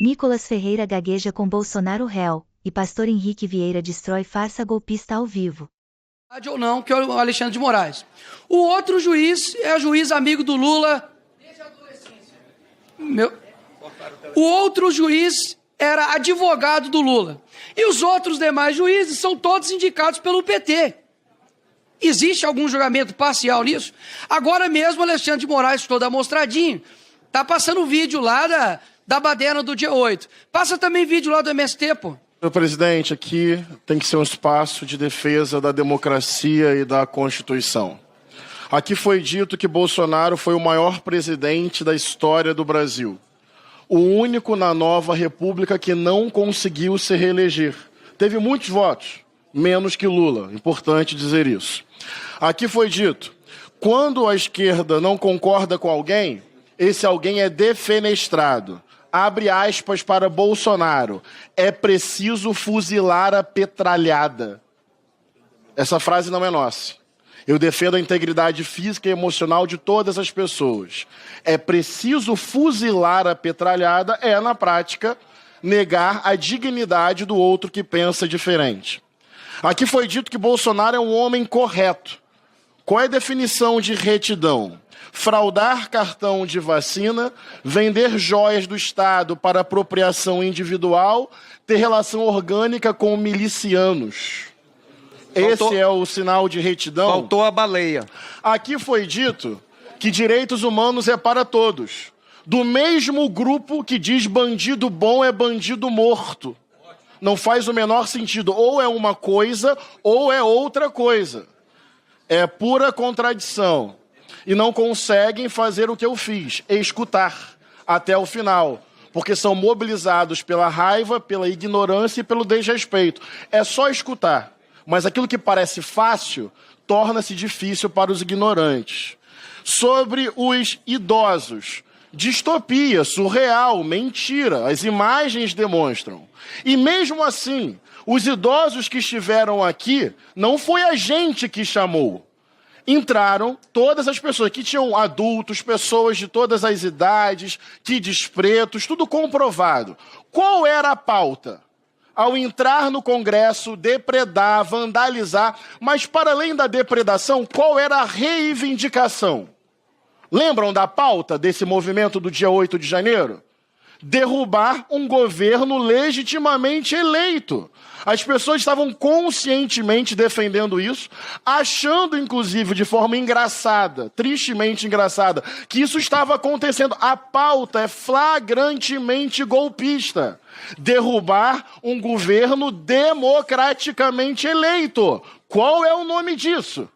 Nicolas Ferreira gagueja com Bolsonaro réu, e pastor Henrique Vieira destrói farsa golpista ao vivo. Ou não, que é o Alexandre de Moraes. O outro juiz é juiz amigo do Lula desde a adolescência. O outro juiz era advogado do Lula. E os outros demais juízes são todos indicados pelo PT. Existe algum julgamento parcial nisso? Agora mesmo o Alexandre de Moraes, todo amostradinho, tá passando vídeo lá da baderna do dia 8. Passa também vídeo lá do MST, pô. Senhor presidente, aqui tem que ser um espaço de defesa da democracia e da Constituição. Aqui foi dito que Bolsonaro foi o maior presidente da história do Brasil. O único na nova república que não conseguiu se reeleger. Teve muitos votos, menos que Lula. Importante dizer isso. Aqui foi dito, quando a esquerda não concorda com alguém, esse alguém é defenestrado. Abre aspas para Bolsonaro. É preciso fuzilar a petralhada. Essa frase não é nossa. Eu defendo a integridade física e emocional de todas as pessoas. É preciso fuzilar a petralhada, na prática, negar a dignidade do outro que pensa diferente. Aqui foi dito que Bolsonaro é um homem correto. Qual é a definição de retidão? Fraudar cartão de vacina, vender joias do Estado para apropriação individual, ter relação orgânica com milicianos. Esse é o sinal de retidão? Faltou a baleia. Aqui foi dito que direitos humanos é para todos. Do mesmo grupo que diz bandido bom é bandido morto. Não faz o menor sentido. Ou é uma coisa ou é outra coisa. É pura contradição. E não conseguem fazer o que eu fiz, escutar até o final. Porque são mobilizados pela raiva, pela ignorância e pelo desrespeito. É só escutar. Mas aquilo que parece fácil, torna-se difícil para os ignorantes. Sobre os idosos. Distopia, surreal, mentira. As imagens demonstram. E mesmo assim, os idosos que estiveram aqui, não foi a gente que chamou. Entraram todas as pessoas que tinham adultos, pessoas de todas as idades, kids pretos, tudo comprovado. Qual era a pauta? Ao entrar no Congresso, depredar, vandalizar, mas para além da depredação, qual era a reivindicação? Lembram da pauta desse movimento do dia 8 de janeiro? Derrubar um governo legitimamente eleito. As pessoas estavam conscientemente defendendo isso, achando, inclusive, de forma engraçada, tristemente engraçada, que isso estava acontecendo. A pauta é flagrantemente golpista. Derrubar um governo democraticamente eleito. Qual é o nome disso?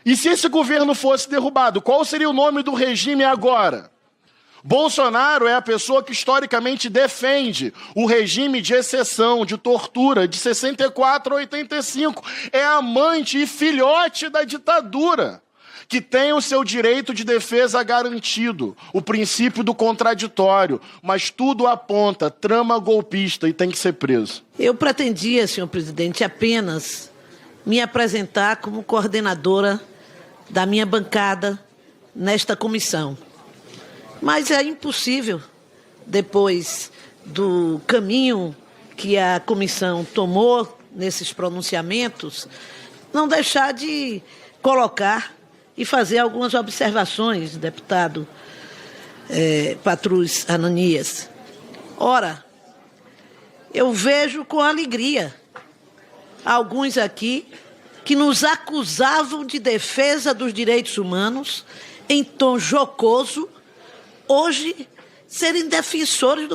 E se esse governo fosse derrubado, qual seria o nome do regime agora? Bolsonaro é a pessoa que historicamente defende o regime de exceção, de tortura, de 64 a 85. É amante e filhote da ditadura, que tem o seu direito de defesa garantido, o princípio do contraditório, mas tudo aponta, trama golpista e tem que ser preso. Eu pretendia, senhor presidente, apenas me apresentar como coordenadora da minha bancada nesta comissão. Mas é impossível, depois do caminho que a comissão tomou nesses pronunciamentos, não deixar de colocar e fazer algumas observações, deputado Patrus Ananias. Ora, eu vejo com alegria alguns aqui que nos acusavam de defesa dos direitos humanos em tom jocoso, hoje serem defensores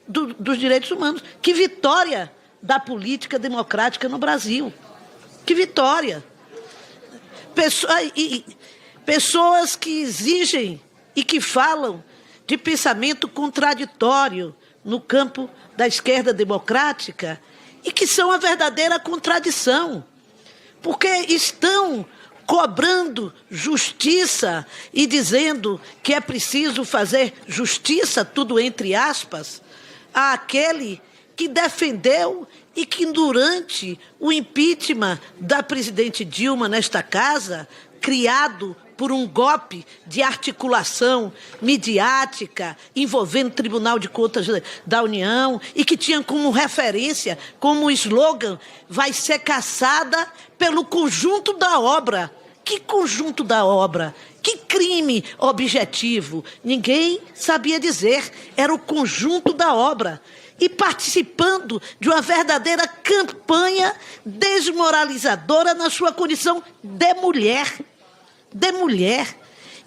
dos direitos humanos. Que vitória da política democrática no Brasil. Que vitória. Pessoas que exigem e que falam de pensamento contraditório no campo da esquerda democrática e que são a verdadeira contradição, porque estão cobrando justiça e dizendo que é preciso fazer justiça, tudo entre aspas, àquele que defendeu e que durante o impeachment da presidente Dilma nesta casa, criado por um golpe de articulação midiática envolvendo o Tribunal de Contas da União e que tinha como referência, como slogan, vai ser caçada pelo conjunto da obra. Que conjunto da obra? Que crime objetivo? Ninguém sabia dizer. Era o conjunto da obra. E participando de uma verdadeira campanha desmoralizadora na sua condição de mulher. De mulher.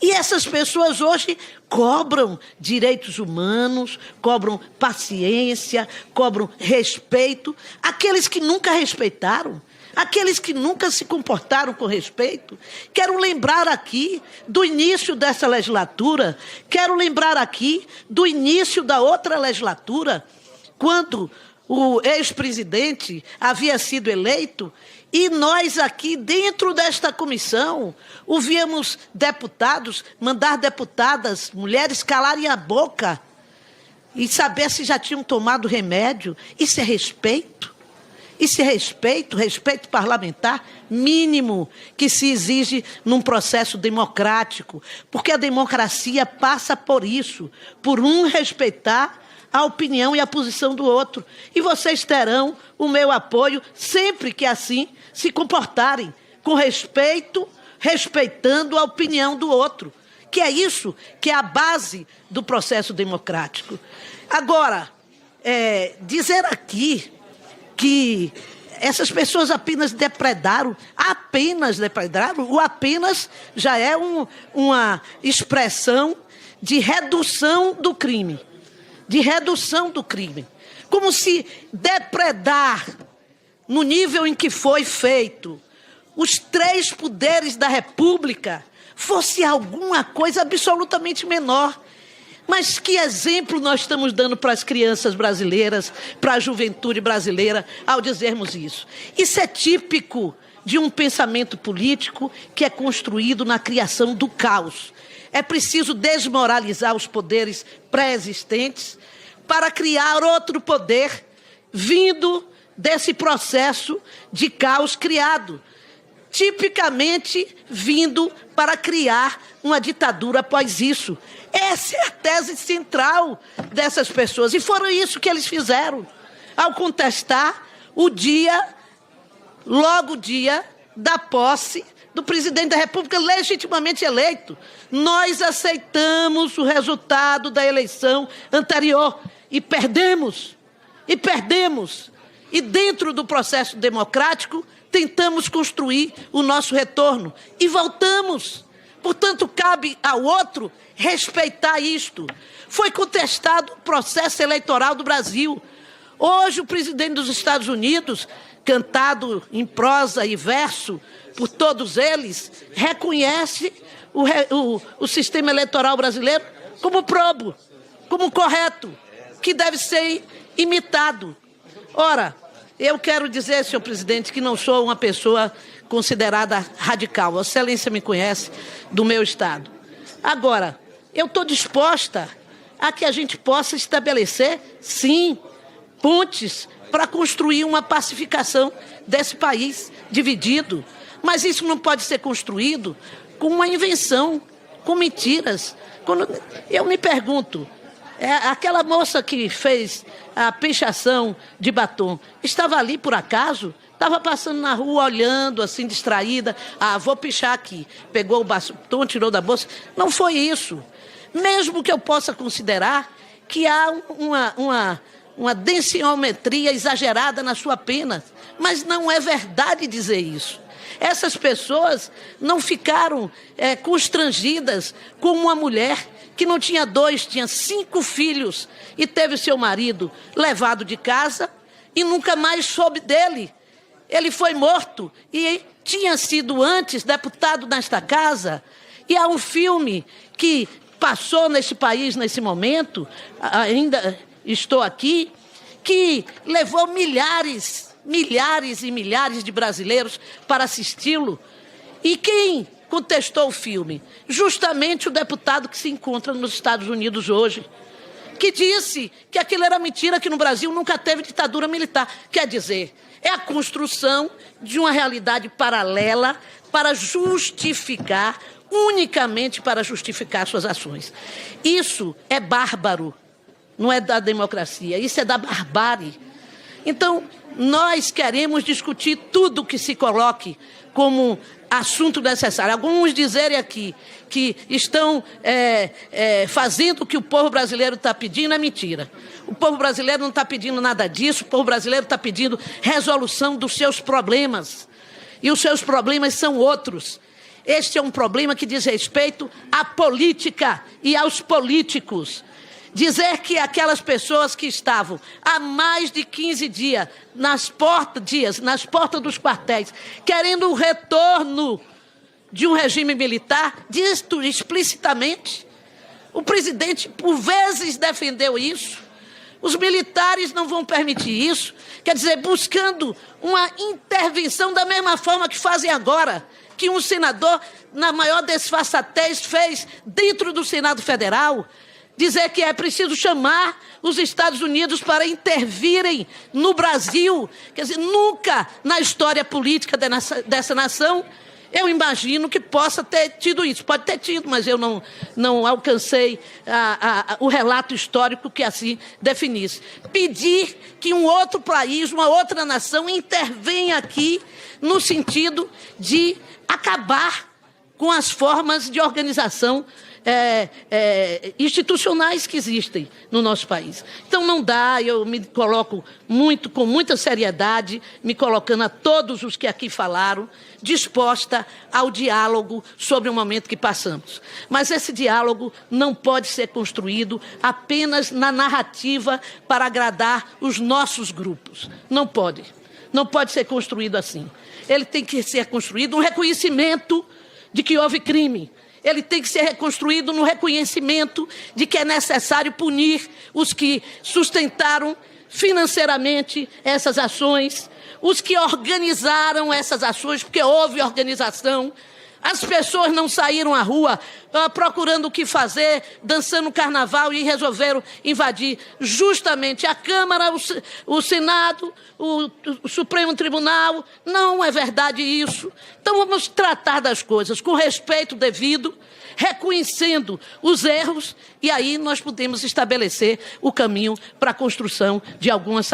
E essas pessoas hoje cobram direitos humanos, cobram paciência, cobram respeito. Aqueles que nunca respeitaram, aqueles que nunca se comportaram com respeito. Quero lembrar aqui do início dessa legislatura, quero lembrar aqui do início da outra legislatura, quando o ex-presidente havia sido eleito, e nós aqui, dentro desta comissão, ouvíamos deputados mandar deputadas, mulheres, calarem a boca e saber se já tinham tomado remédio. Isso é respeito? Isso é respeito, respeito parlamentar mínimo que se exige num processo democrático, porque a democracia passa por isso, por um respeitar a opinião e a posição do outro. E vocês terão o meu apoio sempre que assim se comportarem, com respeito, respeitando a opinião do outro, que é isso que é a base do processo democrático. Agora, dizer aqui que essas pessoas apenas depredaram, o apenas já é uma expressão de redução do crime. De redução do crime. Como se depredar, no nível em que foi feito, os 3 poderes da República, fosse alguma coisa absolutamente menor. Mas que exemplo nós estamos dando para as crianças brasileiras, para a juventude brasileira, ao dizermos isso? Isso é típico de um pensamento político que é construído na criação do caos. É preciso desmoralizar os poderes pré-existentes para criar outro poder vindo desse processo de caos criado, tipicamente vindo para criar uma ditadura após isso. Essa é a tese central dessas pessoas. E foram isso que eles fizeram ao contestar logo o dia da posse do presidente da República legitimamente eleito. Nós aceitamos o resultado da eleição anterior e perdemos. E dentro do processo democrático, tentamos construir o nosso retorno e voltamos. Portanto, cabe ao outro respeitar isto. Foi contestado o processo eleitoral do Brasil. Hoje, o presidente dos Estados Unidos, cantado em prosa e verso por todos eles, reconhece o sistema eleitoral brasileiro como probo, como correto, que deve ser imitado. Ora, eu quero dizer, senhor presidente, que não sou uma pessoa considerada radical. Vossa Excelência me conhece do meu estado. Agora, eu estou disposta a que a gente possa estabelecer, sim, pontes para construir uma pacificação desse país dividido. Mas isso não pode ser construído com uma invenção, com mentiras. Eu me pergunto, aquela moça que fez a pichação de batom, estava ali por acaso? Estava passando na rua, olhando, assim, distraída. Vou pichar aqui. Pegou o batom, tirou da bolsa. Não foi isso. Mesmo que eu possa considerar que há uma densiometria exagerada na sua pena. Mas não é verdade dizer isso. Essas pessoas não ficaram constrangidas como uma mulher que não tinha 2, tinha 5 filhos e teve seu marido levado de casa e nunca mais soube dele. Ele foi morto e tinha sido antes deputado nesta casa. E há um filme que passou neste país nesse momento, ainda estou aqui, que levou milhares e milhares de brasileiros para assisti-lo. E quem contestou o filme? Justamente o deputado que se encontra nos Estados Unidos hoje, que disse que aquilo era mentira, que no Brasil nunca teve ditadura militar. Quer dizer, é a construção de uma realidade paralela para justificar unicamente para justificar suas ações. Isso é bárbaro, não é da democracia, isso é da barbárie. Então, nós queremos discutir tudo que se coloque como assunto necessário. Alguns dizerem aqui que estão fazendo o que o povo brasileiro está pedindo é mentira. O povo brasileiro não está pedindo nada disso, o povo brasileiro está pedindo resolução dos seus problemas. E os seus problemas são outros. Este é um problema que diz respeito à política e aos políticos. Dizer que aquelas pessoas que estavam há mais de 15 dias nas portas dos quartéis, querendo o retorno de um regime militar, diz explicitamente. O presidente, por vezes, defendeu isso. Os militares não vão permitir isso. Quer dizer, buscando uma intervenção da mesma forma que fazem agora, que um senador, na maior desfaçatez, fez dentro do Senado Federal. Dizer que é preciso chamar os Estados Unidos para intervirem no Brasil. Quer dizer, nunca na história política dessa nação eu imagino que possa ter tido isso. Pode ter tido, mas eu não alcancei o relato histórico que assim definisse. Pedir que um outro país, uma outra nação intervenha aqui no sentido de acabar com as formas de organização institucionais que existem no nosso país. Então não dá, eu me coloco com muita seriedade, me colocando a todos os que aqui falaram, disposta ao diálogo sobre o momento que passamos. Mas esse diálogo não pode ser construído apenas na narrativa para agradar os nossos grupos. Não pode. Não pode ser construído assim. Ele tem que ser construído um reconhecimento de que houve crime. Ele tem que ser reconstruído no reconhecimento de que é necessário punir os que sustentaram financeiramente essas ações, os que organizaram essas ações, porque houve organização. As pessoas não saíram à rua procurando o que fazer, dançando carnaval e resolveram invadir justamente a Câmara, o Senado, o Supremo Tribunal. Não é verdade isso. Então vamos tratar das coisas com respeito devido, reconhecendo os erros, e aí nós podemos estabelecer o caminho para a construção de algumas